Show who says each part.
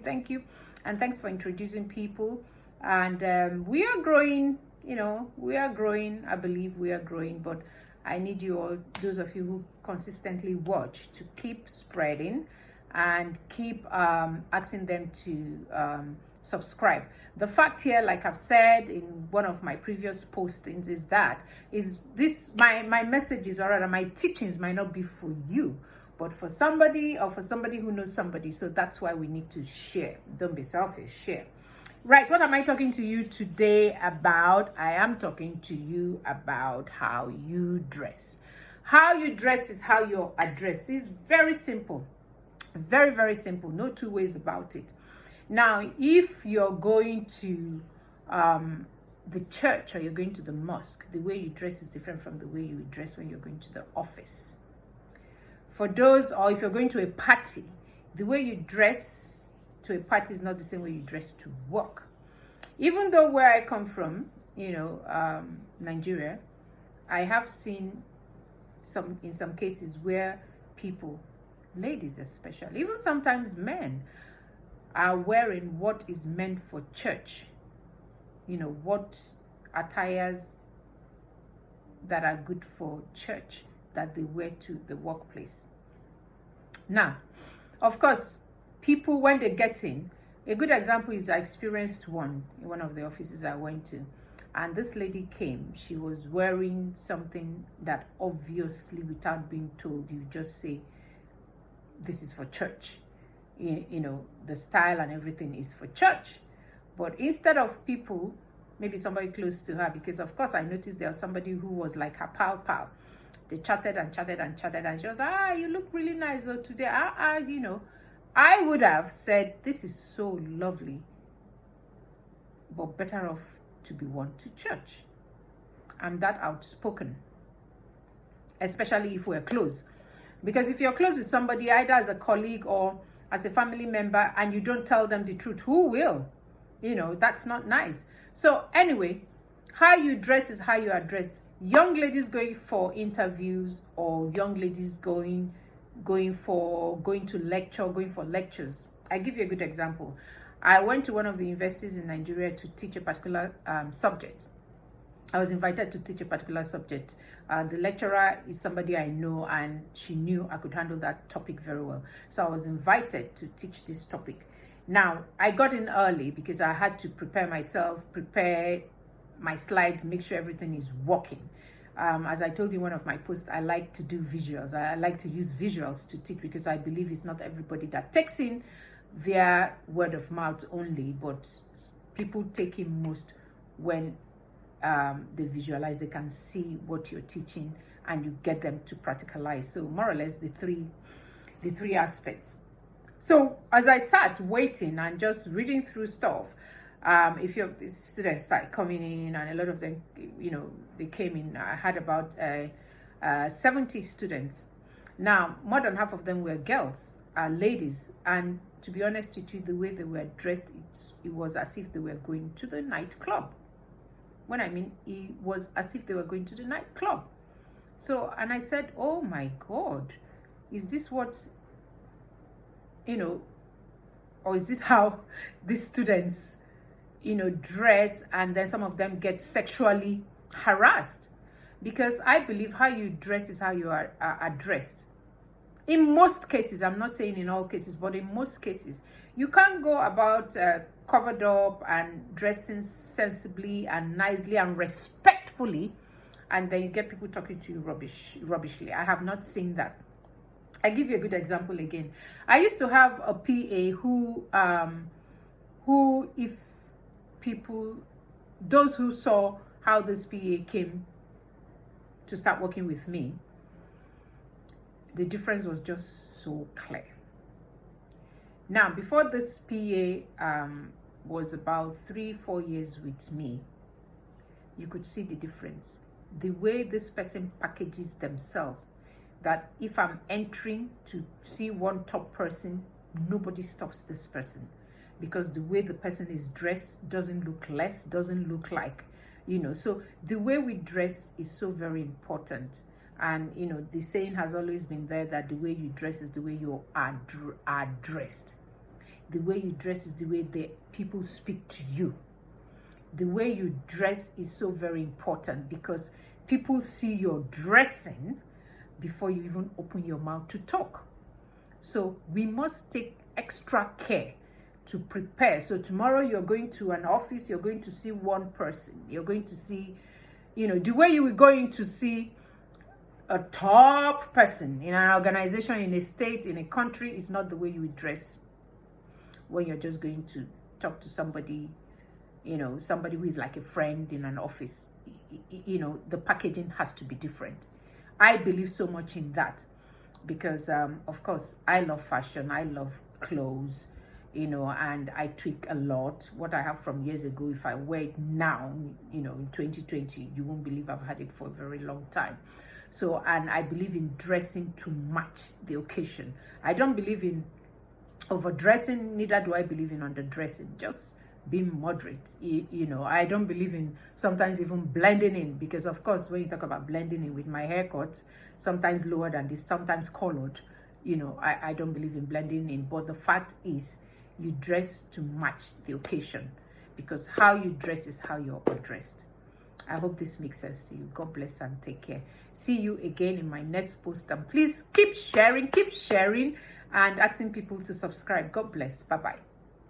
Speaker 1: Thank you. And thanks for introducing people. And we are growing, we are growing. I believe we are growing, but I need you all, those of you who consistently watch, to keep spreading and keep asking them to subscribe. The fact here, like I've said in one of my previous postings, is this my messages, or rather my teachings, might not be for you, but for somebody, or for somebody who knows somebody. So that's why we need to share. Don't be selfish, share. Right, what am I talking to you today about? I am talking to you about how you dress. How you dress is how you're addressed. It's very simple. Very, very simple. No two ways about it. Now, if you're going to the church or you're going to the mosque, the way you dress is different from the way you dress when you're going to the office. For those, or if you're going to a party, the way you dress to a party is not the same way you dress to work. Even though where I come from, Nigeria, I have seen in some cases where people, ladies especially, even sometimes men, are wearing what is meant for church. What attires that are good for church that they wear to the workplace. Now, of course, people, when they get in, a good example is I experienced one in one of the offices I went to. And this lady came, she was wearing something that obviously, without being told, you just say, this is for church. The style and everything is for church. But instead of people, maybe somebody close to her, because of course I noticed there was somebody who was like her pal. They chatted and chatted and chatted, and she was like, you look really nice today. I would have said, this is so lovely, but better off to be worn to church. I'm that outspoken, especially if we're close. Because if you're close with somebody, either as a colleague or as a family member, and you don't tell them the truth, who will? That's not nice. So anyway, how you dress is how you are dressed. Young ladies going for interviews, or young ladies going for lectures. I give you a good example. I went to one of the universities in Nigeria to teach a particular subject. I was invited to teach a particular subject. The lecturer is somebody I know, and she knew I could handle that topic very well. So I was invited to teach this topic. Now, I got in early because I had to prepare myself, prepare my slides, make sure everything is working. As I told you in one of my posts, I like to do visuals. I like to use visuals to teach, because I believe it's not everybody that takes in via word of mouth only, but people take in most when they visualize. They can see what you're teaching, and you get them to practicalize. So more or less the three aspects. So as I sat waiting and just reading through stuff, if your students start coming in, and a lot of them, they came in, I had about 70 students. Now, more than half of them were girls, ladies, and to be honest with you, the way they were dressed, it was as if they were going to the nightclub. When I mean, it was as if they were going to the nightclub. So, and I said, oh my God, is this what, or is this how these students, dress, and then some of them get sexually harassed? Because I believe how you dress is how you are addressed. In most cases, I'm not saying in all cases, but in most cases, you can't go about covered up and dressing sensibly and nicely and respectfully, and then you get people talking to you rubbishly. I have not seen that. I give you a good example again. I used to have a PA who if people, those who saw how this PA came to start working with me, the difference was just so clear. Now, before this PA was about 3-4 years with me, you could see the difference. The way this person packages themselves, that if I'm entering to see one top person, nobody stops this person, because the way the person is dressed doesn't look less, doesn't look like, so the way we dress is so very important. And the saying has always been there that the way you dress is the way you are dressed. The way you dress is the way the people speak to you. The way you dress is so very important because people see your dressing before you even open your mouth to talk. So we must take extra care to prepare. So tomorrow you're going to an office, you're going to see one person. You're going to see, the way you will go in to see a top person in an organization, in a state, in a country is not the way you would dress when you're just going to talk to somebody, somebody who is like a friend in an office. The packaging has to be different. I believe so much in that because, of course, I love fashion. I love clothes, and I tweak a lot. What I have from years ago, if I wear it now, in 2020, you won't believe I've had it for a very long time. So, and I believe in dressing to match the occasion. I don't believe in overdressing, neither do I believe in underdressing. Just being moderate. I don't believe in sometimes even blending in, because of course when you talk about blending in with my haircut, sometimes lower than this, sometimes colored, I don't believe in blending in. But the fact is, you dress to match the occasion, because how you dress is how you're dressed. I hope this makes sense to you. God bless and take care. See you again in my next post, and please keep sharing and asking people to subscribe. God bless. Bye-bye.